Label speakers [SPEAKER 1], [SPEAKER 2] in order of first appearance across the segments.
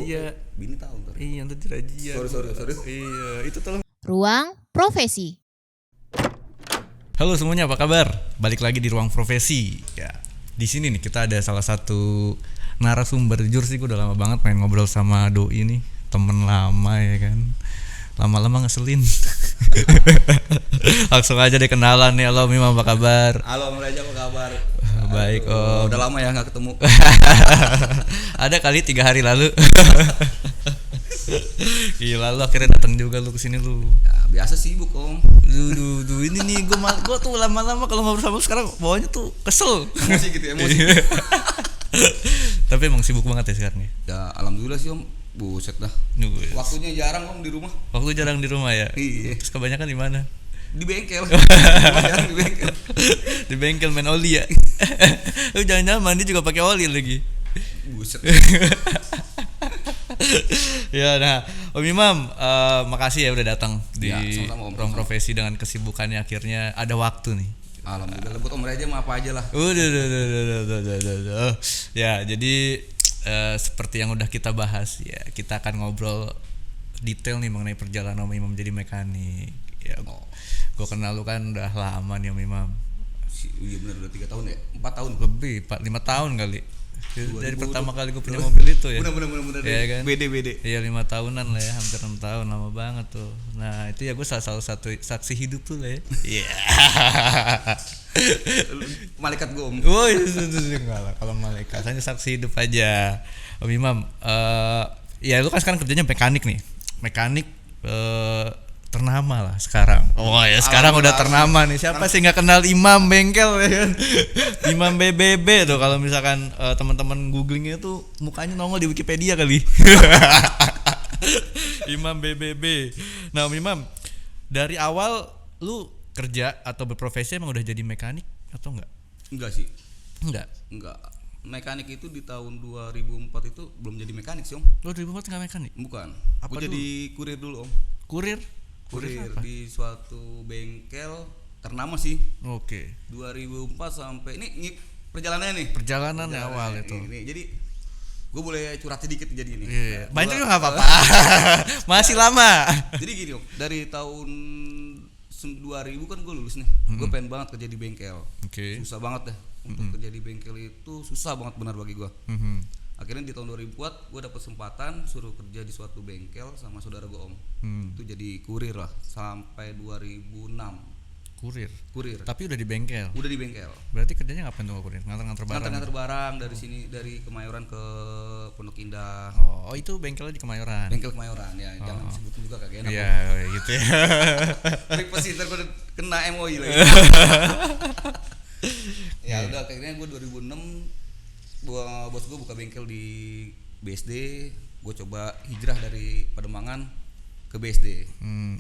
[SPEAKER 1] Iya.
[SPEAKER 2] Bini tahu ntar.
[SPEAKER 1] Iya, nanti dirajia.
[SPEAKER 2] Sorry.
[SPEAKER 1] Iya, itu tolong.
[SPEAKER 3] Ruang Profesi.
[SPEAKER 1] Halo semuanya, apa kabar? Balik lagi di Ruang Profesi. Ya, di sini nih kita ada salah satu narasumber. Jujur sih gue udah lama banget pengen ngobrol sama Doi nih, temen lama ya kan. Lama-lama ngeselin. Langsung aja deh kenalan nih. Halo Mima, apa kabar?
[SPEAKER 2] Halo Om Raja, apa kabar?
[SPEAKER 1] Baik Om.
[SPEAKER 2] Udah lama ya nggak ketemu.
[SPEAKER 1] Ada kali 3 hari lalu. Gila lu akhirnya datang juga lu kesini lu.
[SPEAKER 2] Ya, biasa sibuk Om.
[SPEAKER 1] Duh, ini nih gue tuh lama-lama kalau ngobrol sama lu sekarang bawahnya tuh kesel.
[SPEAKER 2] Emosi gitu, emosi.
[SPEAKER 1] Tapi emang sibuk banget ya sekarang ya.
[SPEAKER 2] Ya alhamdulillah sih Om. Buset dah. Waktunya jarang Om di rumah.
[SPEAKER 1] Waktu jarang di rumah ya.
[SPEAKER 2] Iya.
[SPEAKER 1] Terus kebanyakan di mana?
[SPEAKER 2] Di bengkel. Jarang di bengkel.
[SPEAKER 1] Di bengkel main oli ya. Lu jangan-jangan mandi juga pakai oli lagi.
[SPEAKER 2] Buset.
[SPEAKER 1] Ya nah, Om Imam, makasih ya udah datang di
[SPEAKER 2] Ya, sama-sama, Om.
[SPEAKER 1] Ruang Profesi dengan kesibukannya akhirnya ada waktu nih.
[SPEAKER 2] Alhamdulillah buat Om Raja mah apa aja lah.
[SPEAKER 1] Udah. Ya, jadi seperti yang udah kita bahas ya, kita akan ngobrol detail nih mengenai perjalanan Om Imam jadi mekanik. Ya, gue kenal lu kan udah lama nih Om Imam.
[SPEAKER 2] Iya benar udah 3 tahun ya? 4 tahun.
[SPEAKER 1] Lebih, 5 tahun kali. Dari
[SPEAKER 2] 2000
[SPEAKER 1] pertama kali gue punya mobil itu ya.
[SPEAKER 2] Bener.
[SPEAKER 1] Iya kan?
[SPEAKER 2] BD.
[SPEAKER 1] Iya 5 tahunan lah ya, hampir 6 tahun, lama banget tuh. Nah itu ya gue salah satu saksi hidup tuh lah ya. Iya.
[SPEAKER 2] Malaikat gue Om.
[SPEAKER 1] Woi enggak lah, kalau malaikat hanya saksi hidup aja. Om Imam, ya lu kan sekarang kerjanya mekanik nih. Mekanik ternama lah sekarang. Oh ya sekarang udah ternama nih. Siapa sih nggak kenal Imam Bengkel ya kan? Imam BBB tuh kalau misalkan teman-teman googlingnya tuh mukanya nongol di Wikipedia kali. Imam BBB. Nah Om Imam, dari awal lu kerja atau berprofesi emang udah jadi mekanik atau enggak?
[SPEAKER 2] Enggak sih.
[SPEAKER 1] Enggak.
[SPEAKER 2] Mekanik itu di tahun 2004 itu belum jadi mekanik sih Om.
[SPEAKER 1] Lu 2004 nggak mekanik?
[SPEAKER 2] Bukan.
[SPEAKER 1] Apa
[SPEAKER 2] Gue jadi kurir dulu Om.
[SPEAKER 1] Kurir apa?
[SPEAKER 2] Di suatu bengkel ternama sih.
[SPEAKER 1] Oke.
[SPEAKER 2] 2004 sampai ini perjalanannya nih.
[SPEAKER 1] Perjalanannya awal itu.
[SPEAKER 2] Ini. Jadi gue boleh curhat sedikit jadi ini.
[SPEAKER 1] Iya. Banyak juga nggak apa-apa. Masih lama.
[SPEAKER 2] Jadi gini Om, dari tahun 2000 kan gue lulus nih. Gue pengen banget kerja di bengkel.
[SPEAKER 1] Oke.
[SPEAKER 2] Susah banget dah. Untuk kerja di bengkel itu susah banget benar bagi gue. Akhirnya di tahun 2004 gue dapet kesempatan suruh kerja di suatu bengkel sama saudara gue Om. Itu jadi kurir lah sampai 2006. Kurir.
[SPEAKER 1] Tapi udah di bengkel.
[SPEAKER 2] Udah di bengkel.
[SPEAKER 1] Berarti kerjanya ngapain tuh kurir? Nganter barang.
[SPEAKER 2] Nganter barang dari sini, dari Kemayoran ke Pondok Indah.
[SPEAKER 1] Oh itu bengkelnya di Kemayoran.
[SPEAKER 2] Bengkel Kemayoran ya, jangan disebutin juga kagak enak.
[SPEAKER 1] Iya, gitu ya.
[SPEAKER 2] Privasi ntar gue kena MOI lagi. Ya udah akhirnya gue 2006 bos gue buka bengkel di BSD. Gue coba hijrah dari Pademangan ke BSD.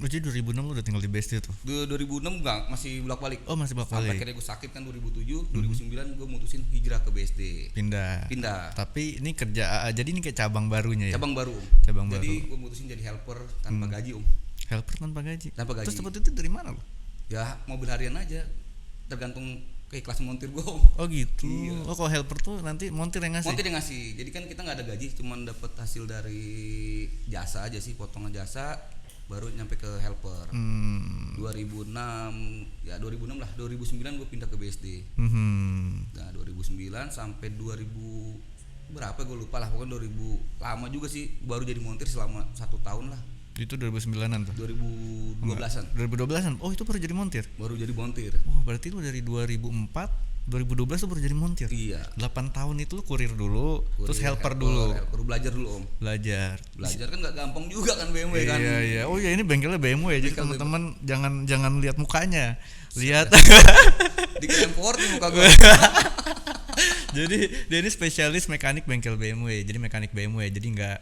[SPEAKER 1] Jadi 2006 lu udah tinggal di BSD tuh?
[SPEAKER 2] 2006 enggak, masih bolak-balik.
[SPEAKER 1] Oh masih bolak-balik.
[SPEAKER 2] Sampai akhirnya gue sakit kan 2007, 2009 gue mutusin hijrah ke BSD.
[SPEAKER 1] Pindah.
[SPEAKER 2] Tapi
[SPEAKER 1] ini kerja, jadi ini kayak cabang barunya ya?
[SPEAKER 2] Cabang baru. Jadi gue mutusin jadi helper tanpa gaji Om.
[SPEAKER 1] Helper tanpa gaji?
[SPEAKER 2] Terus
[SPEAKER 1] dapat itu dari mana lo?
[SPEAKER 2] Ya mobil harian aja, tergantung kelas montir gue Om.
[SPEAKER 1] Oh gitu.
[SPEAKER 2] Iya.
[SPEAKER 1] Oh kalau helper tuh nanti montir yang ngasih?
[SPEAKER 2] Montir yang ngasih. Jadi kan kita nggak ada gaji, cuman dapat hasil dari jasa aja sih, potongan jasa, baru nyampe ke helper. 2006 ya 2006 lah, 2009 gue pindah ke BSD. Nah 2009 sampai 2000 berapa gue lupa lah, pokoknya 2000 lama juga sih, baru jadi montir selama 1 tahun lah.
[SPEAKER 1] Itu 2009an tuh?
[SPEAKER 2] 2012an.
[SPEAKER 1] 2012an? Oh itu baru jadi montir?
[SPEAKER 2] Baru jadi montir.
[SPEAKER 1] Oh berarti lu dari 2004, 2012 lu baru jadi montir?
[SPEAKER 2] Iya.
[SPEAKER 1] 8 tahun itu lu kurir dulu, terus helper dulu?
[SPEAKER 2] Helper, belajar dulu Om.
[SPEAKER 1] Belajar
[SPEAKER 2] kan gak gampang juga kan BMW kan?
[SPEAKER 1] Iya. Oh ya ini bengkelnya BMW ya, jadi teman-teman jangan lihat mukanya, lihat
[SPEAKER 2] di Kemport di muka gue.
[SPEAKER 1] Jadi dia ini spesialis mekanik bengkel BMW, jadi mekanik BMW, jadi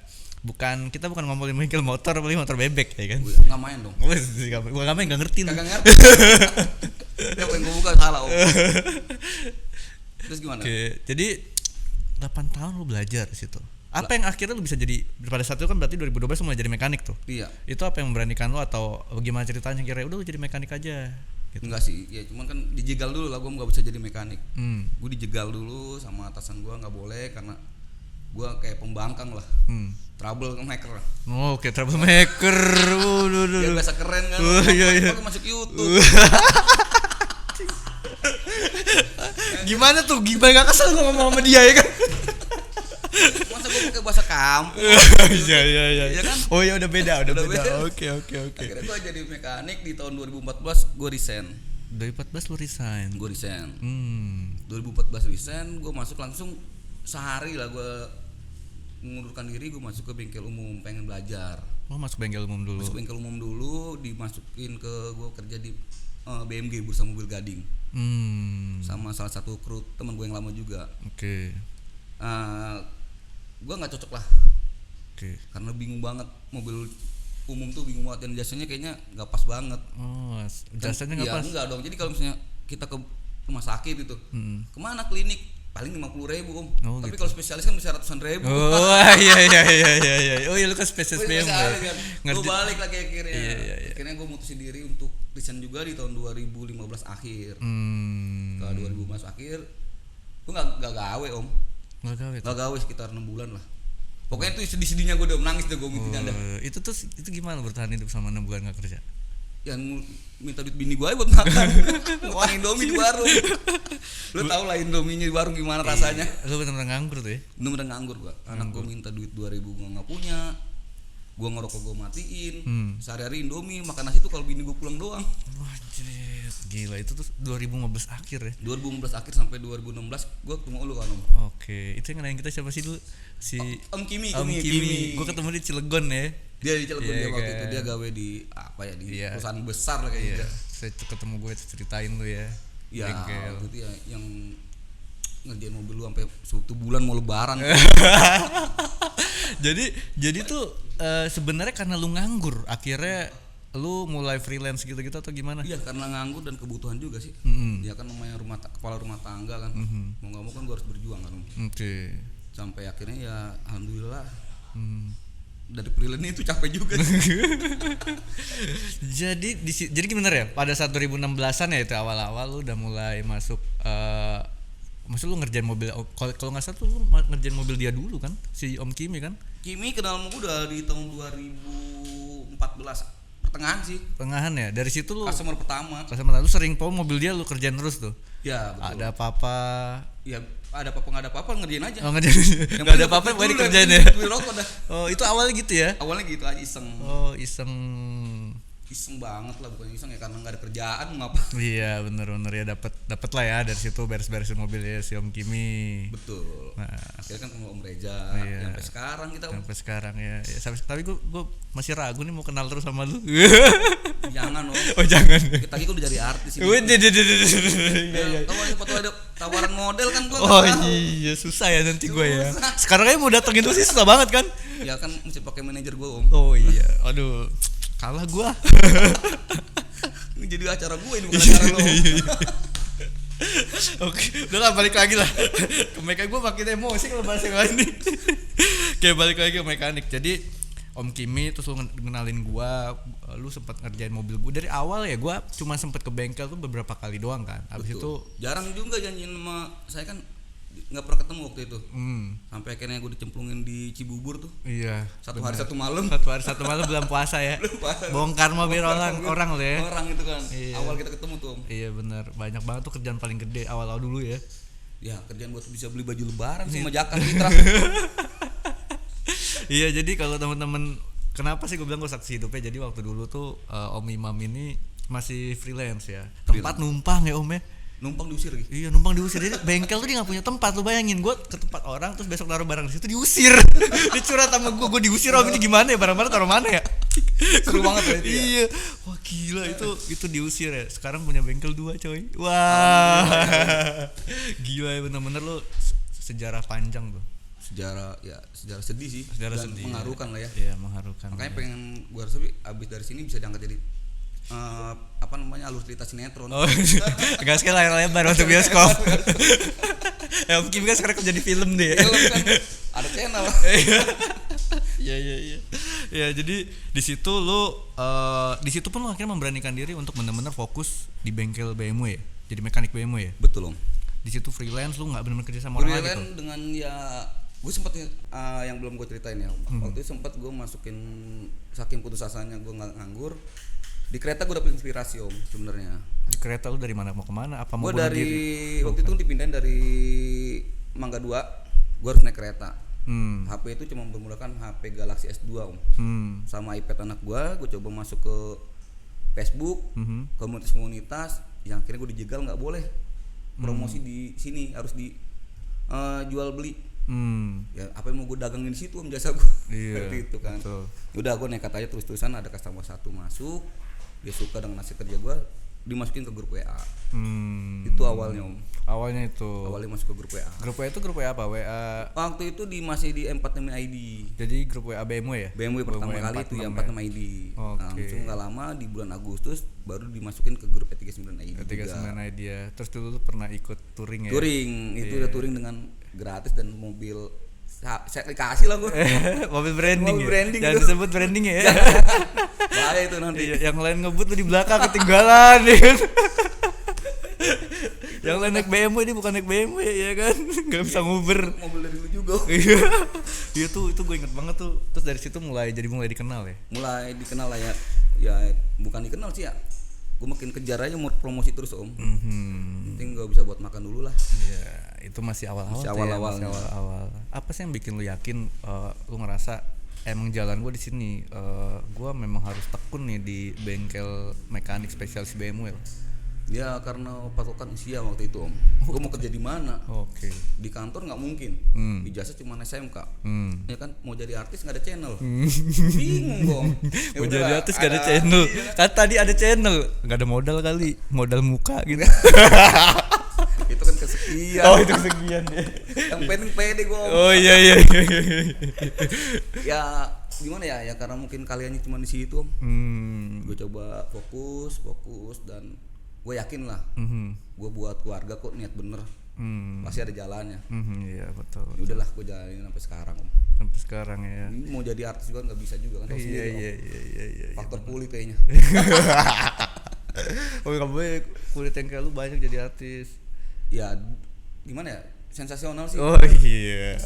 [SPEAKER 1] kita bukan ngomongin bengkel motor, apalagi motor bebek ya kan?
[SPEAKER 2] Nggak main dong.
[SPEAKER 1] Gua nggak main, nggak ngerti.
[SPEAKER 2] Kagak ngerti. Apa yang gue buka salah Om. Terus gimana?
[SPEAKER 1] Oke, jadi 8 tahun lu belajar di situ. Apa yang akhirnya lu bisa jadi, pada saat itu kan berarti 2012 lu mulai jadi mekanik tuh?
[SPEAKER 2] Iya.
[SPEAKER 1] Itu apa yang memberanikan lu atau gimana ceritanya kira udah lu jadi mekanik aja?
[SPEAKER 2] Gitu. Enggak sih, ya cuman kan dijegal dulu lah, gue nggak bisa jadi mekanik. Gue dijegal dulu sama atasan gue, nggak boleh karena Gua kayak pembangkang lah. Trouble maker.
[SPEAKER 1] Oh, oke, troublemaker.
[SPEAKER 2] Biar biasa keren kan.
[SPEAKER 1] Iya.
[SPEAKER 2] Pakai masuk YouTube.
[SPEAKER 1] Gimana tuh? Gimana gak kesel ngomong sama dia ya kan?
[SPEAKER 2] Masa gue pakai bahasa kampung?
[SPEAKER 1] Iya.
[SPEAKER 2] Iya kan?
[SPEAKER 1] Oh ya udah beda.
[SPEAKER 2] beda.
[SPEAKER 1] Oke.
[SPEAKER 2] Akhirnya gue jadi mekanik di tahun 2014 gue resign.
[SPEAKER 1] 2014 lu resign.
[SPEAKER 2] Gue resign. 2014 resign, gue masuk langsung sehari lah gue mengundurkan diri, gue masuk ke bengkel umum pengen belajar.
[SPEAKER 1] Oh, masuk bengkel umum dulu.
[SPEAKER 2] Masuk bengkel umum dulu, dimasukin ke gue kerja di BMG Bursa Mobil Gading. Sama salah satu kru teman gue yang lama juga.
[SPEAKER 1] Oke.
[SPEAKER 2] Gue nggak cocok lah.
[SPEAKER 1] Oke.
[SPEAKER 2] Karena bingung banget mobil umum tuh bingung banget dan jasanya kayaknya nggak pas banget.
[SPEAKER 1] Oh, jasanya nggak pas.
[SPEAKER 2] Enggak dong. Jadi kalau misalnya kita ke rumah sakit itu, kemana klinik paling 50.000 om.
[SPEAKER 1] Oh,
[SPEAKER 2] tapi
[SPEAKER 1] gitu.
[SPEAKER 2] kalau spesialis kan bisa ratusan ribu.
[SPEAKER 1] Oh iya. Oh iya lu kan spesialis BMW.
[SPEAKER 2] Kan. Gue balik lagi akhirnya.
[SPEAKER 1] Iya.
[SPEAKER 2] Akhirnya gue mutusin diri untuk resign juga di tahun 2015 akhir. Ke 2015 akhir, gue nggak gawe om. Nggak gawe sekitar 6 bulan lah. Pokoknya itu sedih-sedihnya gue udah menangis tuh gue minta anda.
[SPEAKER 1] Itu gimana bertahan hidup sama 6 bulan nggak kerja?
[SPEAKER 2] Yang minta duit bini gue buat makan. Makan Indomie di warung. Lu tau lah Indominya di warung gimana rasanya.
[SPEAKER 1] Lu bener-bener nganggur tuh ya?
[SPEAKER 2] Bener-bener nganggur gua. Anak gua minta duit 2.000 gua nggak punya. Gua ngerokok gua matiin. Sehari-hari Indomie, makan nasi tuh kalau bini gua pulang doang.
[SPEAKER 1] Wajir, gila itu tuh 2015 akhir ya?
[SPEAKER 2] 2015 akhir sampai 2016 gua ketemu lu kan om.
[SPEAKER 1] Oke, itu yang ngelain kita siapa sih dulu? Si
[SPEAKER 2] Om Kimi.
[SPEAKER 1] Gua ketemu di Cilegon ya.
[SPEAKER 2] Dia di Cilegon dia waktu
[SPEAKER 1] kan?
[SPEAKER 2] itu dia gawe di apa ya di
[SPEAKER 1] Iya.
[SPEAKER 2] perusahaan besar lah kayaknya.
[SPEAKER 1] Saya ketemu gue ceritain lu ya.
[SPEAKER 2] Ya,
[SPEAKER 1] Bengkel.
[SPEAKER 2] waktu itu ya yang ngerjain mobil lu sampai 1 bulan mau lebaran.
[SPEAKER 1] jadi tuh sebenarnya karena lu nganggur akhirnya lu mulai freelance gitu-gitu atau gimana?
[SPEAKER 2] Iya karena nganggur dan kebutuhan juga sih. Ya kan namanya kepala rumah tangga kan. Mau nggak mau kan gua harus berjuang kan.
[SPEAKER 1] Oke.
[SPEAKER 2] Sampai akhirnya ya alhamdulillah. Dari freelance itu capek juga sih.
[SPEAKER 1] jadi gimana ya? Pada saat 2016-an ya itu awal-awal lu udah mulai masuk maksud lu ngerjain mobil kalau nggak salah tuh lu ngerjain mobil dia dulu kan si Om Kimi kan?
[SPEAKER 2] Kimi kenal sama gue udah di tahun 2014 pertengahan sih.
[SPEAKER 1] Pertengahan ya. Dari situ lu
[SPEAKER 2] Customer pertama.
[SPEAKER 1] lu sering mobil dia lu kerjain terus tuh.
[SPEAKER 2] Ya betul.
[SPEAKER 1] Ada apa-apa?
[SPEAKER 2] Ya ada apa-apa nggak ada apa-apa ngerjain aja.
[SPEAKER 1] Oh, ngerjain. Enggak ada apa-apa pokoknya dikerjain ya.
[SPEAKER 2] Beli rokok dah.
[SPEAKER 1] Oh, itu awalnya gitu ya?
[SPEAKER 2] Awalnya gitu aja iseng.
[SPEAKER 1] Oh, iseng
[SPEAKER 2] Banget lah, bukan iseng ya karena nggak ada kerjaan mau ngapa.
[SPEAKER 1] Iya bener ya dapat lah ya dari situ beres-beresin mobilnya si Om Kimi.
[SPEAKER 2] Betul.
[SPEAKER 1] Nah,
[SPEAKER 2] Akhirnya kan ketemu Om Reza.
[SPEAKER 1] Iya.
[SPEAKER 2] Sampai sekarang kita.
[SPEAKER 1] Sampai sekarang ya. Tapi gue masih ragu nih mau kenal terus sama lu.
[SPEAKER 2] Jangan om.
[SPEAKER 1] Oh jangan.
[SPEAKER 2] Kita lagi udah jadi artis ini.
[SPEAKER 1] Iya.
[SPEAKER 2] Foto ada tawaran model kan gua.
[SPEAKER 1] Oh iya susah ya nanti gue ya. Sekarang aja mau datengin tuh sih susah banget kan?
[SPEAKER 2] Ya kan mesti pakai manajer gua om.
[SPEAKER 1] Oh iya. Aduh. Kalah gua.
[SPEAKER 2] Ini jadi acara gua ini bukan acara lo.
[SPEAKER 1] Oke, udah lah balik lagi lah. Ke mekanik gua makin emosi kalau bahas yang lain nih. Kayak balik lagi ke mekanik. Jadi Om Kimi terus lu ngenalin gua, lu sempat ngerjain mobil gua dari awal ya. Gua cuma sempat ke bengkel tuh beberapa kali doang kan. Habis itu
[SPEAKER 2] jarang juga janjiin sama saya kan nggak pernah ketemu waktu itu. Sampai akhirnya gue dicemplungin di Cibubur tuh.
[SPEAKER 1] Iya.
[SPEAKER 2] Satu hari satu malam
[SPEAKER 1] bulan puasa ya. Bongkar mobil orang lo ya.
[SPEAKER 2] Orang itu kan.
[SPEAKER 1] Iya.
[SPEAKER 2] Awal kita ketemu tuh om.
[SPEAKER 1] Iya benar. Banyak banget tuh kerjaan paling gede awal-awal dulu ya.
[SPEAKER 2] Ya kerjaan buat bisa beli baju lebaran sama jaket Mitra.
[SPEAKER 1] Iya jadi kalau teman-teman kenapa sih gue bilang gue saksi hidupnya, jadi waktu dulu tuh Om Imam ini masih freelance ya. Tempat numpang ya Om ya.
[SPEAKER 2] Numpang diusir gitu.
[SPEAKER 1] Iya numpang diusir. Jadi bengkel tuh dia nggak punya tempat. Lu bayangin gue ke tempat orang terus besok taruh barang di situ diusir. Dia curhat sama gue diusir Om, ini gimana ya barang-barang taruh mana ya?
[SPEAKER 2] Seru banget ya itu ya.
[SPEAKER 1] Iya. Wah gila itu diusir ya. Sekarang punya bengkel 2 coy. Wah. Gila ya bener-bener lu sejarah panjang tuh.
[SPEAKER 2] Sejarah sedih sih.
[SPEAKER 1] Sejarah
[SPEAKER 2] dan
[SPEAKER 1] sedih.
[SPEAKER 2] mengharukan lah ya.
[SPEAKER 1] Iya mengharukan.
[SPEAKER 2] Makanya pengen gue harus abis dari sini bisa diangkat jadi alur cerita sinetron.
[SPEAKER 1] Oh, enggak sekali layar lebar waktu bioskop. Ya mungkin kan sekarang kerja di film deh.
[SPEAKER 2] Film kan ada channel.
[SPEAKER 1] Iya. Ya jadi di situ lu di situ pun lu akhirnya memberanikan diri untuk benar-benar fokus di bengkel BMW ya. Jadi mekanik BMW ya.
[SPEAKER 2] Betul om.
[SPEAKER 1] Di situ freelance lu nggak benar-benar kerja sama orang lagi tuh.
[SPEAKER 2] Freelance dengan ya Gue sempet yang belum gue ceritain ya. Waktu itu sempet gue masukin, saking putus asanya gue nggak nganggur. Di kereta gue dapet inspirasi om sebenarnya.
[SPEAKER 1] Di kereta lu dari mana mau kemana? Apa mau
[SPEAKER 2] Gue
[SPEAKER 1] bunuh
[SPEAKER 2] dari
[SPEAKER 1] diri?
[SPEAKER 2] waktu itu dipindahin dari Mangga 2, gue harus naik kereta. HP itu cuma bermodalkan HP Galaxy S2 om. Sama iPad anak gue coba masuk ke Facebook, komunitas-komunitas, yang akhirnya gue dijegal nggak boleh promosi di sini, harus di jual beli. Ya apa yang mau gue dagangin di situ om jasa gue.
[SPEAKER 1] Iya,
[SPEAKER 2] seperti itu kan.
[SPEAKER 1] betul.
[SPEAKER 2] Udah gue nekat aja terus-terusan, ada customer satu masuk, dia suka dengan hasil kerja gue, dimasukin ke grup WA. Itu awalnya om.
[SPEAKER 1] Awalnya itu.
[SPEAKER 2] Awalnya masuk ke grup WA.
[SPEAKER 1] Grup WA itu grup WA apa? WA.
[SPEAKER 2] Waktu itu masih di M46 ID.
[SPEAKER 1] Jadi grup WA BMW ya?
[SPEAKER 2] BMW pertama kali itu ya 46 ID.
[SPEAKER 1] Oke.
[SPEAKER 2] Langsung nggak lama di bulan Agustus baru dimasukin ke grup E39 ID.
[SPEAKER 1] 39 ID ya. Terus dulu lu pernah ikut touring ya?
[SPEAKER 2] Touring, itu udah touring dengan gratis dan mobil saya dikasih lah gue.
[SPEAKER 1] Mobil branding.
[SPEAKER 2] Mobil
[SPEAKER 1] Ya?
[SPEAKER 2] branding
[SPEAKER 1] Jangan
[SPEAKER 2] itu.
[SPEAKER 1] disebut branding ya.
[SPEAKER 2] Bahaya itu nanti.
[SPEAKER 1] Iya, yang lain ngebut lu di belakang ketinggalan ya kan? Yang lain naik BMW, ini bukan naik BMW ya kan? Gak bisa nguber.
[SPEAKER 2] Mobil dari lu juga.
[SPEAKER 1] Iya. Iya tuh, itu gue inget banget tuh. Terus dari situ mulai dikenal ya.
[SPEAKER 2] Mulai dikenal lah ya. Ya bukan dikenal sih ya. Gue makin kejar aja mau promosi terus om. Penting gue bisa buat makan dulu lah.
[SPEAKER 1] Iya, itu masih awal-awal.
[SPEAKER 2] Masih
[SPEAKER 1] tuh ya,
[SPEAKER 2] awal-awalnya.
[SPEAKER 1] masih awal-awal. Apa sih yang bikin lu yakin lu ngerasa emang jalan gue di sini, gue memang harus tekun nih di bengkel mekanik spesialis BMW.
[SPEAKER 2] Ya karena patokan usia waktu itu om. Gue mau kerja di mana?
[SPEAKER 1] Oke.
[SPEAKER 2] Di kantor nggak mungkin. Ijazah cuma SMK. Ya kan mau jadi artis nggak ada channel. Bingung dong. Ya
[SPEAKER 1] Mau
[SPEAKER 2] udah,
[SPEAKER 1] jadi artis gak ada channel.
[SPEAKER 2] iya.
[SPEAKER 1] Kan tadi ada channel, nggak ada modal kali, modal muka gitu.
[SPEAKER 2] Itu kan kesekian.
[SPEAKER 1] Oh itu kesekian ya.
[SPEAKER 2] Yang penting pede gue om.
[SPEAKER 1] Oh iya.
[SPEAKER 2] Ya gimana ya? Ya karena mungkin kaliannya cuma di situ om. Gue coba fokus dan gue yakin lah. Gue buat keluarga kok, niat bener. Pasti ada jalannya.
[SPEAKER 1] Iya betul.
[SPEAKER 2] Ya udahlah gue jalanin sampai sekarang om.
[SPEAKER 1] Sampai sekarang ya.
[SPEAKER 2] Ini mau jadi artis juga nggak bisa juga kan. Tahu sendiri, Om.
[SPEAKER 1] Iya.
[SPEAKER 2] Faktor kulit kayaknya.
[SPEAKER 1] Oh nggak boleh, kulit yang kayak lu banyak jadi artis.
[SPEAKER 2] Ya gimana ya, sensasional sih.
[SPEAKER 1] Oh iya.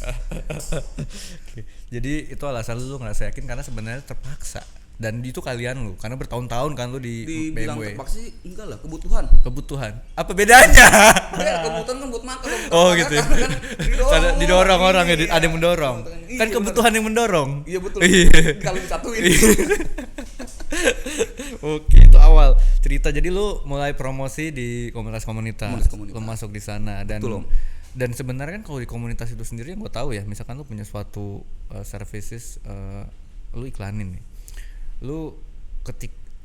[SPEAKER 1] Oke. Jadi itu alasan lu ngerasa yakin karena sebenarnya terpaksa. Dan itu kalian lu, karena bertahun-tahun kan lu di
[SPEAKER 2] Dibilang
[SPEAKER 1] BMW.
[SPEAKER 2] terpaksa sih enggak lah, kebutuhan.
[SPEAKER 1] Kebutuhan. Apa bedanya?
[SPEAKER 2] Ya, kebutuhan kan buat makan Om.
[SPEAKER 1] Oh
[SPEAKER 2] Karena
[SPEAKER 1] gitu ya.
[SPEAKER 2] kan
[SPEAKER 1] Karena didorong orang ya,
[SPEAKER 2] Iya.
[SPEAKER 1] ada yang mendorong.
[SPEAKER 2] Iya,
[SPEAKER 1] Kan kebutuhan yang mendorong.
[SPEAKER 2] Iya betul.
[SPEAKER 1] Iya.
[SPEAKER 2] Kalau disatuin.
[SPEAKER 1] Oke, itu awal cerita. Jadi lu mulai promosi di komunitas-komunitas.
[SPEAKER 2] Komunitas.
[SPEAKER 1] Lu masuk di sana dan
[SPEAKER 2] Betul, Om.
[SPEAKER 1] dan sebenarnya kan kalau di komunitas itu sendiri yang gue tahu ya, misalkan lu punya suatu services, lu iklanin nih. Lu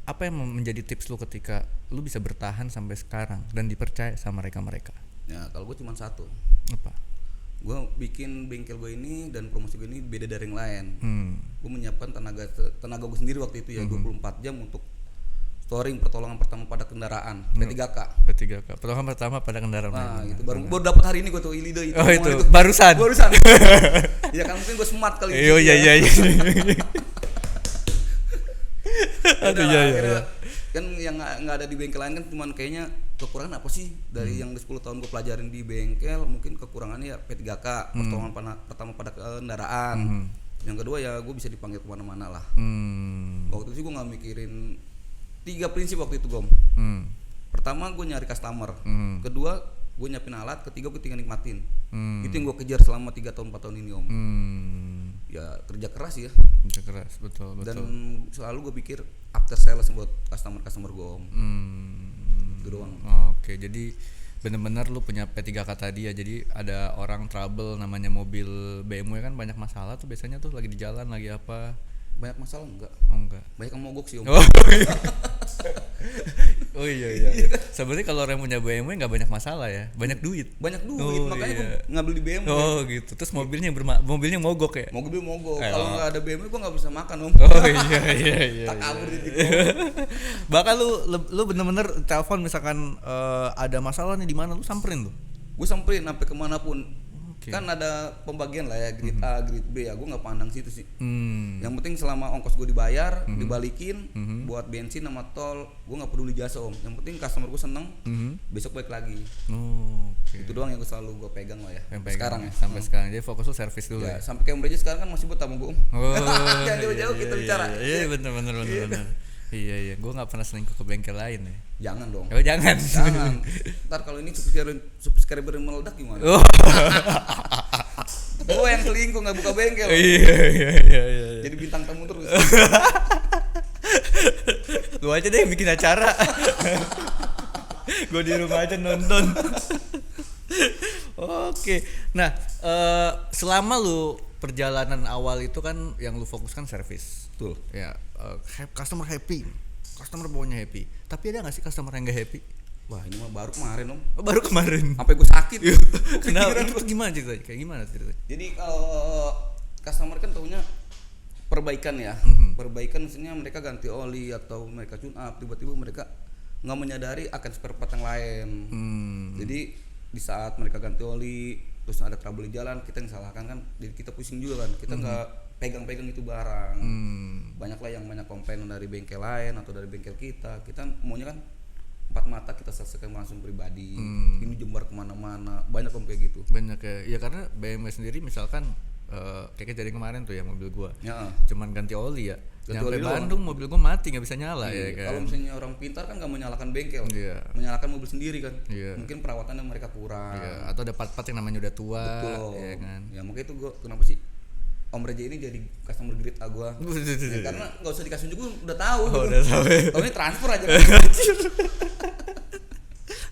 [SPEAKER 1] apa yang menjadi tips lu ketika lu bisa bertahan sampai sekarang dan dipercaya sama mereka?
[SPEAKER 2] Ya kalau gue cuma satu.
[SPEAKER 1] Apa?
[SPEAKER 2] Gue bikin bengkel gue ini dan promosi gue ini beda dari yang lain. Gue menyiapkan tenaga gue sendiri waktu itu ya 24 jam untuk storing pertolongan pertama pada kendaraan P3K.
[SPEAKER 1] P3K. Pertolongan pertama pada kendaraan.
[SPEAKER 2] Nah itu baru dapat hari ini gue tuh ide itu.
[SPEAKER 1] Oh
[SPEAKER 2] omongan
[SPEAKER 1] itu barusan.
[SPEAKER 2] Ya kan mungkin gue smart kali.
[SPEAKER 1] Oh iya.
[SPEAKER 2] Aduh
[SPEAKER 1] iya.
[SPEAKER 2] Kan yang nggak ada di bengkel lain kan cuman kayaknya kekurangan apa sih dari yang 10 tahun gue pelajarin di bengkel, mungkin kekurangannya ya P3K pertolongan pertama pada kendaraan. Yang kedua ya gue bisa dipanggil kemana-mana lah. Waktu itu gue nggak mikirin 3 prinsip waktu itu Gom. Pertama gue nyari customer, kedua gue nyiapin alat, ketiga gue tinggal nikmatin. Itu yang gue kejar selama 3 tahun 4 tahun ini Om. Ya kerja keras ya.
[SPEAKER 1] Kerja keras, betul.
[SPEAKER 2] Dan selalu gue pikir after sales buat customer gue Om. Itu doang.
[SPEAKER 1] Oke, jadi bener-bener lu punya P3K tadi ya. Jadi ada orang trouble namanya mobil BMW kan banyak masalah tuh biasanya tuh lagi di jalan lagi apa.
[SPEAKER 2] Banyak masalah enggak?
[SPEAKER 1] Oh enggak.
[SPEAKER 2] Banyak yang mogok sih Om.
[SPEAKER 1] Oh iya. Sebenarnya kalau orang punya BMW nggak banyak masalah ya, banyak duit.
[SPEAKER 2] Banyak duit
[SPEAKER 1] Oh,
[SPEAKER 2] makanya
[SPEAKER 1] iya.
[SPEAKER 2] gue ngambil di BMW.
[SPEAKER 1] Oh gitu. Terus mobilnya mogok ya.
[SPEAKER 2] Mobil mogok.
[SPEAKER 1] Eh,
[SPEAKER 2] Kalau
[SPEAKER 1] oh.
[SPEAKER 2] nggak ada BMW gue nggak bisa makan Om.
[SPEAKER 1] Oh iya.
[SPEAKER 2] Tak kabur di
[SPEAKER 1] Bahkan lu bener-bener telepon misalkan ada masalah nih di mana lu samperin tuh.
[SPEAKER 2] Gue samperin sampai kemanapun. Kan ada pembagian lah ya, grade A, grade B ya. Gue nggak pandang situ sih. Yang penting selama ongkos gue dibayar, dibalikin buat bensin sama tol, gue nggak peduli jasa om. Yang penting customer gue seneng, besok balik lagi. Itu doang yang gue selalu gue pegang lah ya. Sekarang ya.
[SPEAKER 1] Sampai sekarang. Jadi fokus lu servis dulu ya.
[SPEAKER 2] Sampai Cambridge sekarang kan masih buat tamu gue om. Jangan jauh-jauh kita bicara.
[SPEAKER 1] Iya bener. Iya, gue nggak pernah selingkuh ke bengkel lain ya.
[SPEAKER 2] Jangan dong.
[SPEAKER 1] Oh jangan.
[SPEAKER 2] Ntar kalau ini subscriber meledak gimana? Gue yang selingkuh nggak buka bengkel.
[SPEAKER 1] Iya.
[SPEAKER 2] Jadi bintang tamu terus.
[SPEAKER 1] Lu aja deh yang bikin acara. Gue di rumah aja nonton. Oke. Nah, selama lu perjalanan awal itu kan yang lu fokuskan servis.
[SPEAKER 2] Betul.
[SPEAKER 1] Ya, customer happy. Customer bawanya happy. Tapi ada enggak sih customer yang enggak happy?
[SPEAKER 2] Wah, ini mah baru kemarin om.
[SPEAKER 1] Oh, baru kemarin.
[SPEAKER 2] Sampai gue sakit.
[SPEAKER 1] Kenapa? Itu gimana ceritanya? Kayak gimana ceritanya?
[SPEAKER 2] Jadi kalau customer kan taunya perbaikan ya. Perbaikan maksudnya mereka ganti oli atau mereka tune up, tiba-tiba mereka nggak menyadari akan spare part yang lain. Jadi di saat mereka ganti oli terus ada trouble di jalan, kita yang salahkan kan, jadi kita pusing juga kan, kita nggak pegang-pegang itu barang. Banyak lah yang banyak komplain dari bengkel lain atau dari bengkel kita maunya kan empat mata kita selesaikan langsung pribadi. Ini jembar kemana-mana, banyak om kayak gitu.
[SPEAKER 1] Banyak ya karena BMW sendiri misalkan kayak jadi kemarin tuh ya mobil gua cuman ganti oli ya, nyampe Bandung mobil gua mati nggak bisa nyala. Ya kan.
[SPEAKER 2] Kalau misalnya orang pintar kan nggak menyalakan bengkel, menyalakan mobil sendiri kan. Mungkin perawatannya mereka kurang,
[SPEAKER 1] atau ada part-part yang namanya udah tua.
[SPEAKER 2] Betul.
[SPEAKER 1] Ya kan.
[SPEAKER 2] Ya makanya itu gua kenapa sih Om Reja ini jadi customer grade A gua. Ya, karena nggak usah dikasih unjuk, udah tahu.
[SPEAKER 1] Udah tahu.
[SPEAKER 2] Tahu ini transfer aja.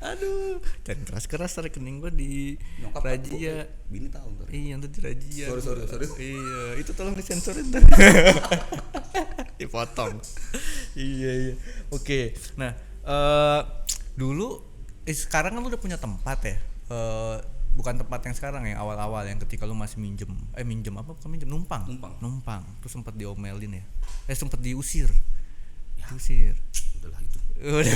[SPEAKER 1] Aduh, jangan keras-keras rekening gua di
[SPEAKER 2] Nyokap
[SPEAKER 1] razia.
[SPEAKER 2] Bini tahu ntar.
[SPEAKER 1] Iya, nanti di razia.
[SPEAKER 2] Sorry.
[SPEAKER 1] Iya, itu tolong disensorin ntar. Dipotong. Iya. Oke. Nah, dulu sekarang kan lu udah punya tempat ya. Bukan tempat yang sekarang yang awal-awal yang ketika lu masih minjem apa bukan minjem numpang terus sempat diomelin ya sempat diusir udahlah itu udah.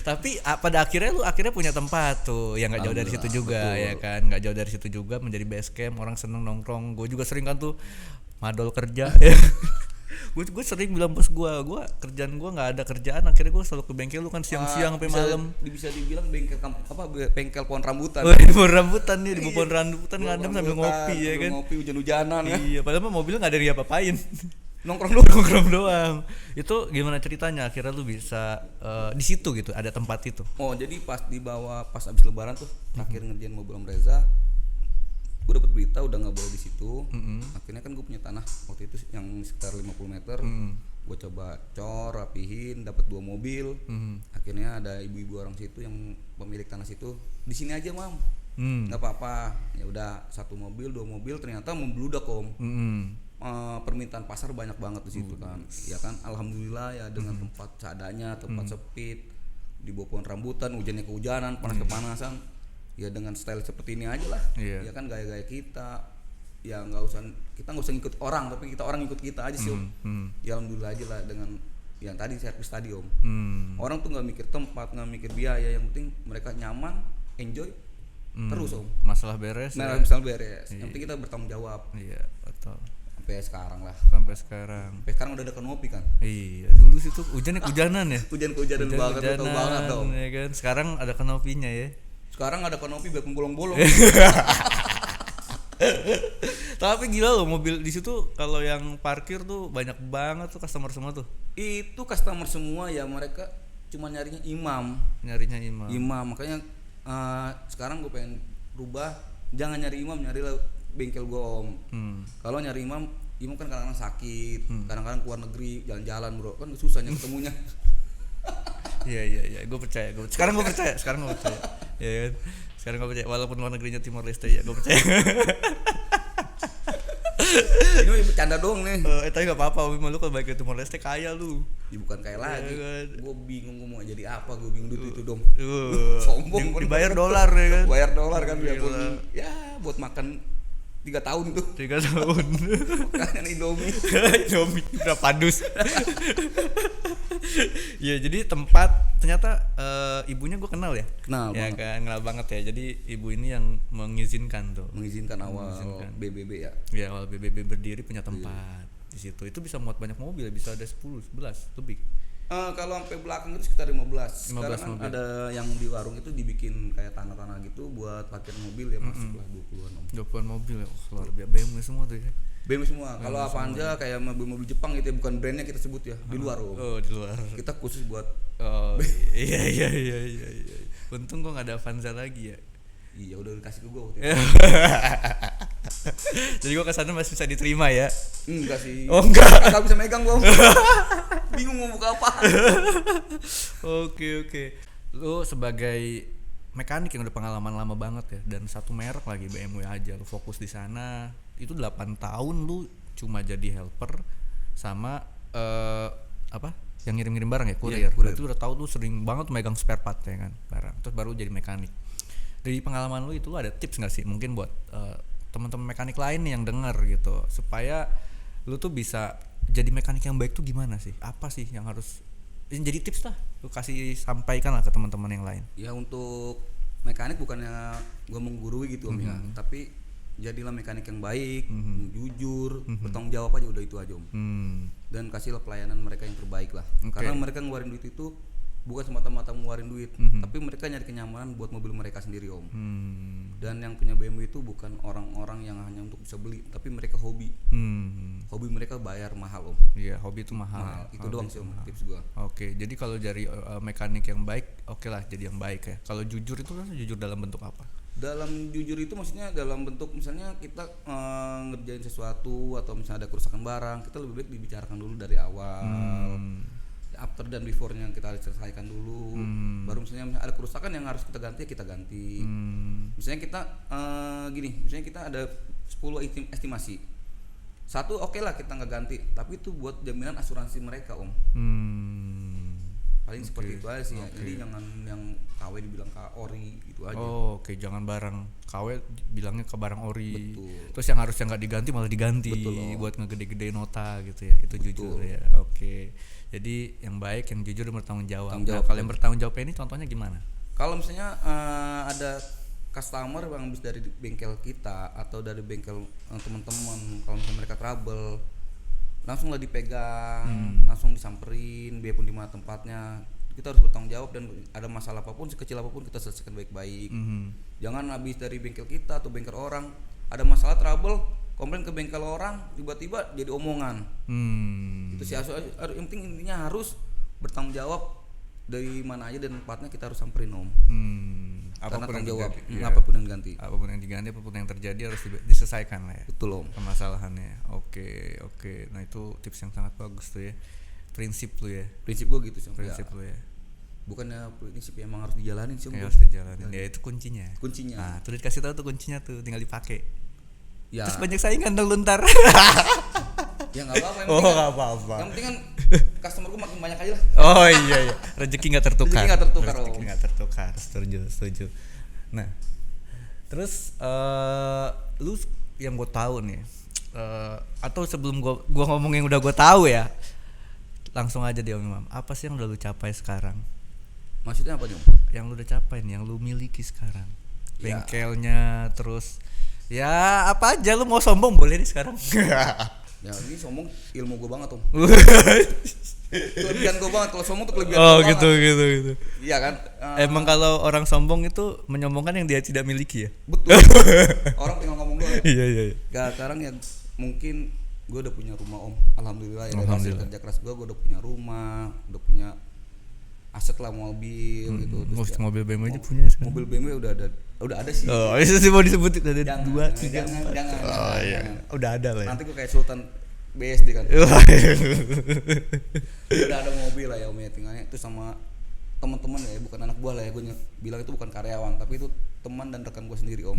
[SPEAKER 1] Tapi pada akhirnya lu punya tempat tuh yang nggak jauh dari situ juga. Betul. Ya kan nggak jauh dari situ juga menjadi base camp, orang seneng nongkrong. Gue juga sering kan tuh madol kerja. Gue sering bilang bos gue kerjaan gue nggak ada kerjaan, akhirnya gue selalu ke bengkel lu kan siang-siang sampai malam.
[SPEAKER 2] Bisa dibilang bengkel pohon rambutan.
[SPEAKER 1] Pohon rambutan nih, di pohon rambutan ngadem sambil ngopi ya kan.
[SPEAKER 2] Ngopi hujan-hujanan ya.
[SPEAKER 1] Iya, padahal mah mobilnya nggak ada diapa-apain.
[SPEAKER 2] Nongkrong
[SPEAKER 1] doang. Itu gimana ceritanya akhirnya lu bisa di situ gitu, ada tempat itu?
[SPEAKER 2] Oh, jadi pas abis lebaran tuh terakhir ngerjain mobil Om Reza, gue dapet berita udah nggak boleh di situ. Akhirnya kan gue punya tanah waktu itu yang sekitar 50 meter. Gue coba rapihin, dapat 2 mobil. Akhirnya ada ibu-ibu orang situ yang pemilik tanah situ, di sini aja mam, nggak apa-apa. Ya udah 1 mobil 2 mobil ternyata membludak om. Permintaan pasar banyak banget di situ kan. Ya kan, alhamdulillah ya dengan tempat seadanya, tempat sempit, di bawah pohon rambutan, hujannya kehujanan, panas kepanasan. Ya dengan style seperti ini aja lah. Ya kan gaya-gaya kita. Ya kita nggak usah ngikut orang, tapi orang ngikut kita aja sih om. Ya alhamdulillah aja lah dengan yang tadi servis tadi om. Orang tuh nggak mikir tempat, nggak mikir biaya, yang penting mereka nyaman, enjoy, terus om.
[SPEAKER 1] Masalah beres.
[SPEAKER 2] Masalah beres. Yang penting kita bertanggung jawab.
[SPEAKER 1] Iya betul.
[SPEAKER 2] Sampai sekarang udah ada kanopi kan.
[SPEAKER 1] Iya, dulu situ hujanan ya.
[SPEAKER 2] Hujan-hujanan banget, tahu banget dong.
[SPEAKER 1] Ya kan, sekarang ada kanopinya ya.
[SPEAKER 2] Sekarang ada kanopi biar bolong-bolong.
[SPEAKER 1] Tapi gila loh, mobil di situ kalau yang parkir tuh banyak banget tuh customer semua tuh.
[SPEAKER 2] Itu customer semua ya, mereka cuma nyarinya imam. Makanya sekarang gue pengen rubah, jangan nyari imam, nyarilah bengkel gue om. Kalau nyari imam kan kadang-kadang sakit, kadang-kadang keluar negeri jalan-jalan bro, kan susah ketemunya.
[SPEAKER 1] Iya, gue percaya. Sekarang gue percaya. Ya kan, sekarang gue percaya walaupun luar negerinya Timor Leste ya gue percaya.
[SPEAKER 2] Ini bercanda doang nih.
[SPEAKER 1] Tapi nggak apa-apa, lu kalau balik ke Timor Leste kaya lu.
[SPEAKER 2] Ya bukan kaya lagi. Gue bingung mau jadi apa, gue bingung duit itu dong.
[SPEAKER 1] Sombong. Dibayar dolar ya kan.
[SPEAKER 2] Bayar dolar kan biarpun ya buat makan 3 tahun tuh.
[SPEAKER 1] 3 tahun.
[SPEAKER 2] Makan Indomie
[SPEAKER 1] berapa dus. Ya jadi tempat ternyata ibunya gue kenal ya.
[SPEAKER 2] Kenal
[SPEAKER 1] Ya
[SPEAKER 2] banget.
[SPEAKER 1] kan, kenal banget ya. Jadi ibu ini yang mengizinkan tuh.
[SPEAKER 2] Mengizinkan awal
[SPEAKER 1] Mengizinkan.
[SPEAKER 2] BBB ya.
[SPEAKER 1] Ya awal BBB berdiri punya tempat di situ. Itu bisa muat banyak mobil, bisa ada 10, 11 lebih.
[SPEAKER 2] Kalau sampai belakang itu sekitar 15.
[SPEAKER 1] 15
[SPEAKER 2] Sekarang kan
[SPEAKER 1] mobil.
[SPEAKER 2] ada yang di warung itu dibikin kayak tanah-tanah gitu buat parkir mobil ya, masuklah 20-an om.
[SPEAKER 1] 20-an mobil ya, luar biasa. BMW semua tuh ya.
[SPEAKER 2] BMW semua. Kalau Avanza kayak mobil-mobil Jepang gitu ya, bukan brandnya kita sebut ya, di luar om.
[SPEAKER 1] Oh, di luar.
[SPEAKER 2] Kita khusus buat
[SPEAKER 1] Oh, iya. Untung gua gak ada Avanza lagi ya.
[SPEAKER 2] iya udah dikasih ke gua waktu itu.
[SPEAKER 1] Jadi gua kesana masih bisa diterima ya.
[SPEAKER 2] Enggak sih.
[SPEAKER 1] Oh, enggak.
[SPEAKER 2] Enggak bisa megang gua. Bingung mau buka apa.
[SPEAKER 1] Oke. Lu sebagai mekanik yang udah pengalaman lama banget ya, dan satu merek lagi BMW aja, lu fokus di sana. Itu 8 tahun lu cuma jadi helper sama apa? Yang ngirim-ngirim barang ya, kurir.
[SPEAKER 2] Iya, kurir.
[SPEAKER 1] Berarti udah tahu lu sering banget megang spare part ya kan, barang. Terus baru jadi mekanik. Dari pengalaman lu itu ada tips nggak sih mungkin buat teman-teman mekanik lain nih yang denger gitu, supaya lu tuh bisa jadi mekanik yang baik tuh gimana sih? Apa sih yang harus jadi tips lah lu kasih sampaikan lah ke teman-teman yang lain.
[SPEAKER 2] Ya untuk mekanik bukannya gua menggurui gitu om ya, tapi jadilah mekanik yang baik, jujur, bertanggung jawab aja, udah itu aja om. Dan kasihlah pelayanan mereka yang terbaik lah.
[SPEAKER 1] Oke.
[SPEAKER 2] Karena mereka ngeluarin duit itu bukan semata-mata ngeluarin duit, tapi mereka nyari kenyamanan buat mobil mereka sendiri om. Dan yang punya BMW itu bukan orang-orang yang hanya untuk bisa beli, tapi mereka hobi. Hobi mereka bayar mahal om.
[SPEAKER 1] Iya, hobi itu mahal.
[SPEAKER 2] Itu
[SPEAKER 1] Hobi
[SPEAKER 2] doang
[SPEAKER 1] itu
[SPEAKER 2] sih om
[SPEAKER 1] mahal.
[SPEAKER 2] tips gua.
[SPEAKER 1] Oke, jadi kalau dari mekanik yang baik, oke lah jadi yang baik ya. Kalau jujur itu kan jujur dalam bentuk apa?
[SPEAKER 2] Dalam jujur itu maksudnya dalam bentuk misalnya kita ngerjain sesuatu atau misalnya ada kerusakan barang, kita lebih baik dibicarakan dulu dari awal. After dan before-nya kita harus selesaikan dulu. Baru misalnya ada kerusakan yang harus kita ganti, kita ganti. Misalnya kita gini, misalnya kita ada 10 estimasi. Satu oke lah kita nggak ganti, tapi itu buat jaminan asuransi mereka om. Paling seperti itu aja sih ya. Jadi jangan yang KW dibilang ori gitu aja.
[SPEAKER 1] Oh, oke, jangan barang KW bilangnya ke barang ori.
[SPEAKER 2] Betul.
[SPEAKER 1] Terus yang harusnya nggak diganti malah diganti.
[SPEAKER 2] Betul, Om.
[SPEAKER 1] Buat ngegede-gede nota gitu ya. Itu
[SPEAKER 2] Betul.
[SPEAKER 1] jujur ya. Oke. Jadi yang baik, yang jujur dan bertanggung jawab.
[SPEAKER 2] Tanggung
[SPEAKER 1] Nah,
[SPEAKER 2] jawab,
[SPEAKER 1] kalau yang bertanggung jawab ini contohnya gimana?
[SPEAKER 2] Kalau misalnya ada customer yang habis dari bengkel kita atau dari bengkel teman-teman, kalau misalnya mereka trouble, langsung lah dipegang, langsung disamperin, biarpun di mana tempatnya. Kita harus bertanggung jawab, dan ada masalah apapun, sekecil apapun kita selesaikan baik-baik. Jangan habis dari bengkel kita atau bengkel orang, ada masalah trouble, komplain ke bengkel orang, tiba-tiba jadi omongan. Itu sih yang penting intinya harus bertanggung jawab dari mana aja dan tempatnya kita harus samperin om. Karena tanggung jawab apapun yang diganti.
[SPEAKER 1] Apapun yang diganti, apapun yang terjadi harus diselesaikan lah ya.
[SPEAKER 2] Betul om.
[SPEAKER 1] Permasalahannya. Oke. Nah, itu tips yang sangat bagus tuh ya. Prinsip lu ya.
[SPEAKER 2] Prinsip gua gitu sih.
[SPEAKER 1] Prinsip lu ya.
[SPEAKER 2] Bukannya prinsip yang emang harus dijalanin sih om.
[SPEAKER 1] Ya, harus dijalanin. Ya itu kuncinya.
[SPEAKER 2] Kuncinya.
[SPEAKER 1] Nah, tuh dikasih tahu tuh kuncinya tuh, tinggal dipakai.
[SPEAKER 2] Ya.
[SPEAKER 1] Terus banyak saingan dong lu ntar.
[SPEAKER 2] Ya nggak apa-apa.
[SPEAKER 1] Oh, nggak apa-apa.
[SPEAKER 2] Yang penting kan customer gua makin banyak aja lah.
[SPEAKER 1] Oh iya. Rezeki nggak tertukar.
[SPEAKER 2] Rezeki nggak tertukar,
[SPEAKER 1] Rezeki
[SPEAKER 2] Om.
[SPEAKER 1] nggak tertukar. Setuju. Nah, terus lu yang gue tahu nih, atau sebelum gua ngomong yang udah gue tahu ya, langsung aja deh Om Imam. Apa sih yang udah lu capai sekarang?
[SPEAKER 2] Maksudnya apa nih om?
[SPEAKER 1] Yang lu udah capai nih, yang lu miliki sekarang?
[SPEAKER 2] Ya.
[SPEAKER 1] Bengkelnya, terus ya apa aja, lu mau sombong boleh nih sekarang.
[SPEAKER 2] Ya ini sombong ilmu gua banget om. Kelebihan gua banget, kalau sombong tuh kelebihan
[SPEAKER 1] Oh
[SPEAKER 2] gua
[SPEAKER 1] gitu.
[SPEAKER 2] banget. Iya kan?
[SPEAKER 1] Emang kalau orang sombong itu menyombongkan yang dia tidak miliki ya?
[SPEAKER 2] Betul. Orang tinggal ngomong doang.
[SPEAKER 1] Iya.
[SPEAKER 2] Gak, sekarang ya mungkin gue udah punya rumah om, alhamdulillah ya, dari hasil
[SPEAKER 1] Alhamdulillah.
[SPEAKER 2] kerja keras gue udah punya rumah, udah punya aset lah, mobil gitu. Terus ya,
[SPEAKER 1] Mobil BMW aja punya sekarang.
[SPEAKER 2] mobil BMW udah ada sih.
[SPEAKER 1] Oh, itu sih mau disebutin ada
[SPEAKER 2] Jangan,
[SPEAKER 1] 2, 3,
[SPEAKER 2] jangan,
[SPEAKER 1] 4.
[SPEAKER 2] jangan,
[SPEAKER 1] Oh iya.
[SPEAKER 2] jangan.
[SPEAKER 1] Udah ada lah ya.
[SPEAKER 2] Nanti gue kayak Sultan BSD kan. Udah ada mobil lah ya om ya, tinggalnya itu sama teman-teman ya, bukan anak buah lah ya, gue bilang itu bukan karyawan, tapi itu teman dan rekan gue sendiri om.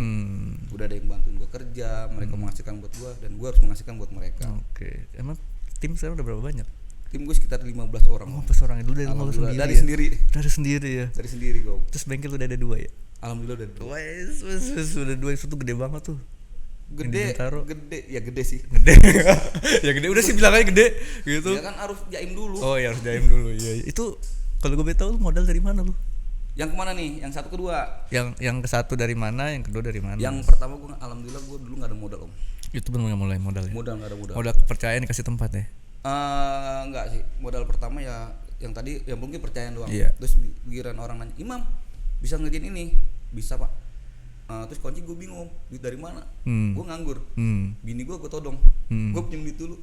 [SPEAKER 2] Udah ada yang bantuin gue kerja, mereka menghasilkan buat gue dan gue harus menghasilkan buat mereka.
[SPEAKER 1] Oke. Emang tim sekarang udah berapa banyak?
[SPEAKER 2] Tim gue sekitar 15 orang.
[SPEAKER 1] Oh, pas orangnya dulu dari rumah lu
[SPEAKER 2] Alhamdulillah,
[SPEAKER 1] sendiri.
[SPEAKER 2] dari
[SPEAKER 1] ya?
[SPEAKER 2] sendiri.
[SPEAKER 1] Dari sendiri ya.
[SPEAKER 2] Dari sendiri gue.
[SPEAKER 1] Terus bengkel udah ada 2 ya?
[SPEAKER 2] Alhamdulillah udah dua.
[SPEAKER 1] Wes, udah 2, itu gede banget tuh.
[SPEAKER 2] Gede, gede sih.
[SPEAKER 1] Gede. Ya gede, udah sih bilang aja gede gitu.
[SPEAKER 2] Ya kan harus jaim dulu.
[SPEAKER 1] Oh ya harus jaim dulu. Iya. Itu Kalau gue tahu lu modal dari mana lu?
[SPEAKER 2] Yang kemana nih? Yang satu kedua?
[SPEAKER 1] Yang ke satu dari mana, yang kedua dari mana?
[SPEAKER 2] Yang pertama gue alhamdulillah gue dulu nggak ada modal om.
[SPEAKER 1] Itu benar mulai modal ya.
[SPEAKER 2] Modal nggak ada modal.
[SPEAKER 1] Modal kepercayaan dikasih tempat ya.
[SPEAKER 2] Enggak sih. Modal pertama ya yang tadi yang mungkin percayaan doang.
[SPEAKER 1] Iya.
[SPEAKER 2] Terus giliran orang nanya, Imam bisa ngerjain ini? Bisa pak. Terus kunci gue bingung, duit dari mana? Gue nganggur. Bini gue todong. Gue pinjam duit dulu.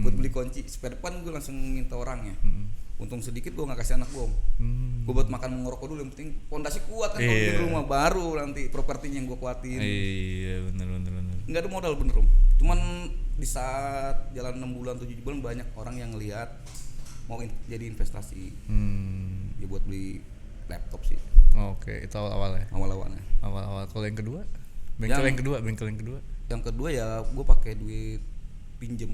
[SPEAKER 2] Buat beli kunci. Supaya depan gue langsung minta orangnya. Untung sedikit gue nggak kasih anak gue om. Gue buat makan ngerokok dulu, yang penting pondasi kuat kan. Kalau di rumah baru nanti propertinya yang gue kuatin.
[SPEAKER 1] Iya benar.
[SPEAKER 2] Nggak ada modal bener om. Cuman di saat jalan 6 bulan 7 bulan banyak orang yang ngelihat mau jadi investasi. Ya buat beli laptop sih.
[SPEAKER 1] Oke, itu awal-awalnya.
[SPEAKER 2] Awal-awalnya.
[SPEAKER 1] Awal-awal. Kalau yang kedua? Bengkel yang kedua.
[SPEAKER 2] Yang kedua ya gue pakai duit pinjem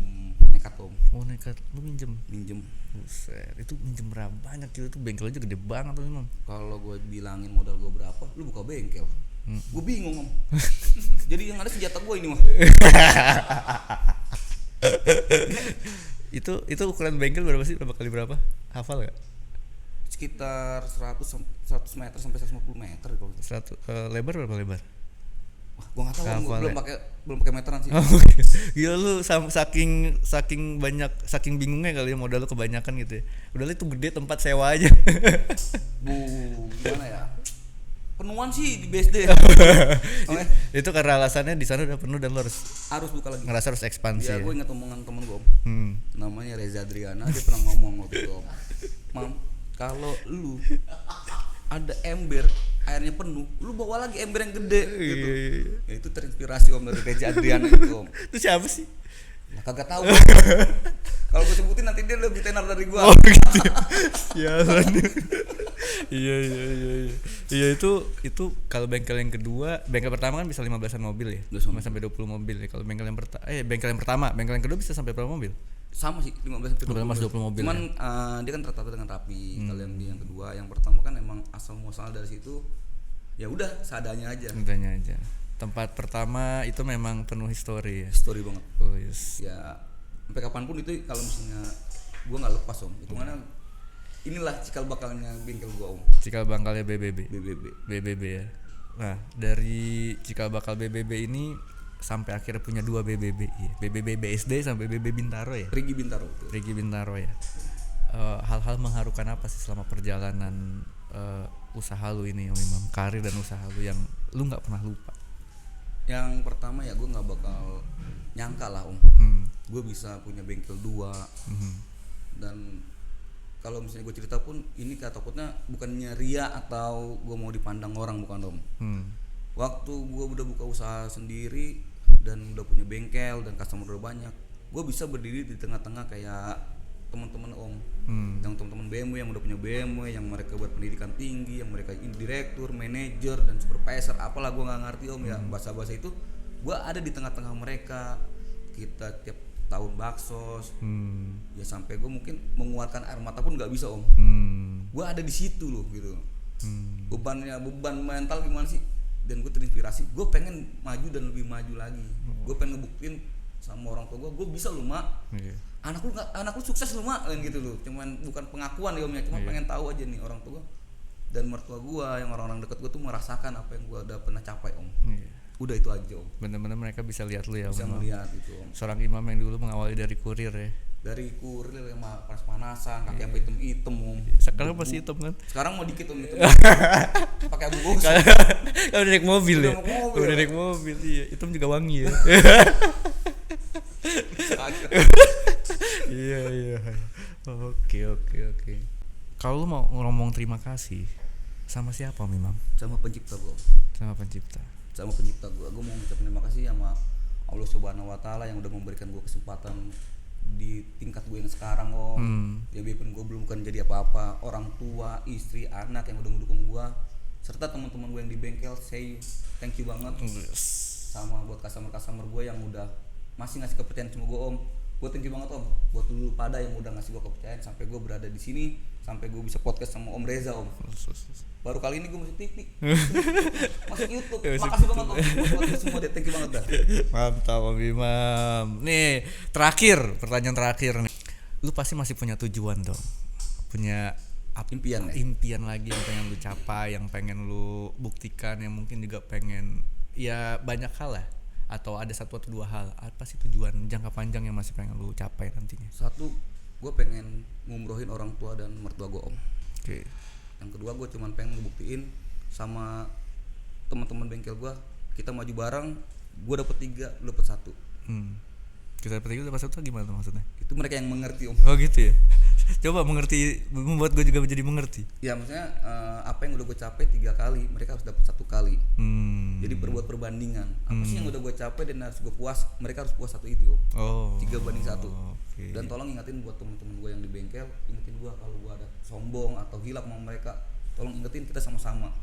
[SPEAKER 2] nekat om.
[SPEAKER 1] Oh nekat, lu minjem?
[SPEAKER 2] Minjem.
[SPEAKER 1] Buset, itu minjem berapa banyak gitu? Itu bengkel aja gede banget tuh Imam.
[SPEAKER 2] Kalau gue bilangin modal gue berapa, lu buka bengkel. Gue bingung om. Jadi yang ada senjata gue ini mah.
[SPEAKER 1] Itu ukuran bengkel berapa sih? Berapa kali berapa? Hafal gak?
[SPEAKER 2] Sekitar 100 meter sampai 150 meter kalau gitu.
[SPEAKER 1] Lebar berapa lebar?
[SPEAKER 2] Wah, gua enggak tahu, gua
[SPEAKER 1] Hafal
[SPEAKER 2] belum pakai meteran sih.
[SPEAKER 1] Oh, gila lu saking bingungnya kali ya modal lu kebanyakan gitu ya. Udah itu gede tempat sewa aja.
[SPEAKER 2] Gimana ya? Penuhan sih di BSD.
[SPEAKER 1] Itu karena alasannya di sana udah penuh dan lu
[SPEAKER 2] harus buka lagi.
[SPEAKER 1] ngerasa harus ekspansi.
[SPEAKER 2] Ya,
[SPEAKER 1] Ya?
[SPEAKER 2] gue ingat omongan temen gue om. Namanya Reza Adriana, dia pernah ngomong waktu itu om. Mam, kalau lu ada ember airnya penuh, lu bawa lagi ember yang gede gitu. Ya, itu terinspirasi om dari Reza Adriana itu om.
[SPEAKER 1] Itu siapa sih?
[SPEAKER 2] Ya kagak tahu. Kalau gue sebutin nanti dia lebih tenar dari gua.
[SPEAKER 1] Oh gitu. Ya. Iya. Iya itu kalau bengkel yang kedua, bengkel pertama kan bisa 15-an mobil ya. 5 sampai 20 mobil ya. Kalau bengkel yang pertama, bengkel yang kedua bisa sampai berapa mobil?
[SPEAKER 2] Sama sih 15 sampai
[SPEAKER 1] 20 mobil.
[SPEAKER 2] Cuman dia kan tertata dengan rapi. Kalau yang kedua, yang pertama kan emang asal muasal dari situ ya udah seadanya aja.
[SPEAKER 1] Seadanya aja. Tempat pertama itu memang penuh histori ya.
[SPEAKER 2] Histori banget.
[SPEAKER 1] Oh yes.
[SPEAKER 2] Ya sampai kapanpun itu kalau misalnya gua nggak lepas om. Itu mana inilah cikal bakalnya bengkel gua om.
[SPEAKER 1] Cikal bakalnya BBB ya. Nah dari cikal bakal BBB ini sampai akhirnya punya 2 BBB ya. BBB BSD sampai BBB Bintaro ya.
[SPEAKER 2] Rigi Bintaro ya.
[SPEAKER 1] Hal-hal mengharukan apa sih selama perjalanan usaha lu ini Om Imam, karir dan usaha lu yang lu nggak pernah lupa?
[SPEAKER 2] Yang pertama ya gue nggak bakal nyangka lah om. Gue bisa punya bengkel 2. Dan kalau misalnya gue cerita pun ini takutnya bukannya ria atau gue mau dipandang orang, bukan om. Waktu gue udah buka usaha sendiri dan udah punya bengkel dan customer udah banyak, gue bisa berdiri di tengah-tengah kayak teman-teman om. Yang teman-teman BMW yang udah punya BMW, yang mereka berpendidikan tinggi, yang mereka direktur, manajer dan supervisor, apalah gue nggak ngerti om. Ya bahasa-bahasa itu gue ada di tengah-tengah mereka. Kita tiap tahun baksos, ya sampai gue mungkin mengeluarkan air mata pun nggak bisa om. Gue ada di situ loh gitu. Beban mental gimana sih? Dan gue terinspirasi, gue pengen maju dan lebih maju lagi. Gue pengen ngebuktiin sama orang tua gue bisa loh mak. Anak lu sukses loh mak, kan gitu loh. Cuman bukan pengakuan ya om ya, cuma pengen tahu aja nih orang tua dan mertua gue, yang orang-orang dekat gue tuh merasakan apa yang gue udah pernah capai om. Udah itu aja om.
[SPEAKER 1] Bener-bener mereka bisa lihat lu ya om.
[SPEAKER 2] Bisa melihat itu om.
[SPEAKER 1] Seorang imam yang dulu mengawali dari kurir ya.
[SPEAKER 2] Dari kurir yang panas-panasan, kaki apa hitam-hitam om.
[SPEAKER 1] Sekarang masih hitam kan?
[SPEAKER 2] Sekarang mau dikit om itu. Pakai abu gosok.
[SPEAKER 1] Kalau naik mobil ya.
[SPEAKER 2] Udah
[SPEAKER 1] naik mobil iya. Hitam juga wangi ya. Iya. Oke. Kalau lu mau ngomong terima kasih sama siapa Om Imam?
[SPEAKER 2] Sama pencipta gua.
[SPEAKER 1] Sama pencipta
[SPEAKER 2] gua mau ngucapin terima kasih sama Allah Subhanahu wa taala yang udah memberikan gua kesempatan di tingkat gue yang sekarang om. Ya biarpun gue belum kan jadi apa-apa, orang tua, istri, anak yang udah mendukung gue, serta teman-teman gue yang di bengkel, thank you banget. Sama buat customer gue yang udah masih ngasih kepercayaan sama gue om. Gue thank you banget om buat lu pada yang udah ngasih gue kepercayaan sampai gue berada di sini, sampai gue bisa podcast sama Om Reza om. Baru kali ini gue masuk TV, masuk YouTube. Makasih banget om buat lu semua deh, thank you banget dah.
[SPEAKER 1] Mantap Om Imam. Nih pertanyaan terakhir nih. Lu pasti masih punya tujuan dong, punya
[SPEAKER 2] impian ya?
[SPEAKER 1] impian lagi yang pengen lu capai, yang pengen lu buktikan, yang mungkin juga pengen ya banyak hal lah, atau ada satu atau dua hal, apa sih tujuan jangka panjang yang masih pengen lu capai nantinya?
[SPEAKER 2] Satu, gue pengen ngumrohin orang tua dan mertua gue om.
[SPEAKER 1] Oke.
[SPEAKER 2] Yang kedua, gue cuman pengen ngebuktiin sama teman-teman bengkel gue, kita maju bareng, gue dapet 3, lu dapet 1.
[SPEAKER 1] Kita dapat itu dapat satu gimana tuh maksudnya?
[SPEAKER 2] Itu mereka yang mengerti om.
[SPEAKER 1] Oh gitu ya. Coba mengerti, membuat gue juga menjadi mengerti.
[SPEAKER 2] Ya maksudnya apa yang udah gue capai 3 kali, mereka harus dapat 1 kali. Jadi perbuat perbandingan. Apa sih yang udah gue capai dan harus gue puas, mereka harus puas 1 itu om.
[SPEAKER 1] Oh.
[SPEAKER 2] 3-1.
[SPEAKER 1] Okay.
[SPEAKER 2] Dan tolong ingetin buat teman-teman gue yang di bengkel, ingetin gue kalau gue ada sombong atau hilap sama mereka, tolong ingetin kita sama-sama.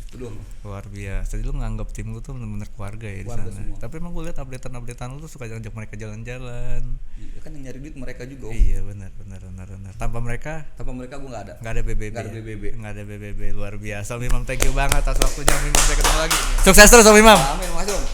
[SPEAKER 2] Itu doang.
[SPEAKER 1] Luar biasa. Jadi lu nganggap tim lu tuh benar-benar keluarga ya di
[SPEAKER 2] Keluarga
[SPEAKER 1] sana.
[SPEAKER 2] semua.
[SPEAKER 1] Tapi emang gue lihat updatean lu tuh suka ajak mereka jalan-jalan.
[SPEAKER 2] Ya kan yang nyari duit mereka juga om.
[SPEAKER 1] Iya benar. Tanpa mereka
[SPEAKER 2] gue nggak ada.
[SPEAKER 1] nggak ada BBB.
[SPEAKER 2] Nggak ada
[SPEAKER 1] ya?
[SPEAKER 2] BBB.
[SPEAKER 1] Nggak ada BBB. Luar biasa. Om Imam, thank you banget atas waktunya. Om Imam, sampai ketemu lagi. Sukses terus Om Imam.
[SPEAKER 2] Amin, makasih om.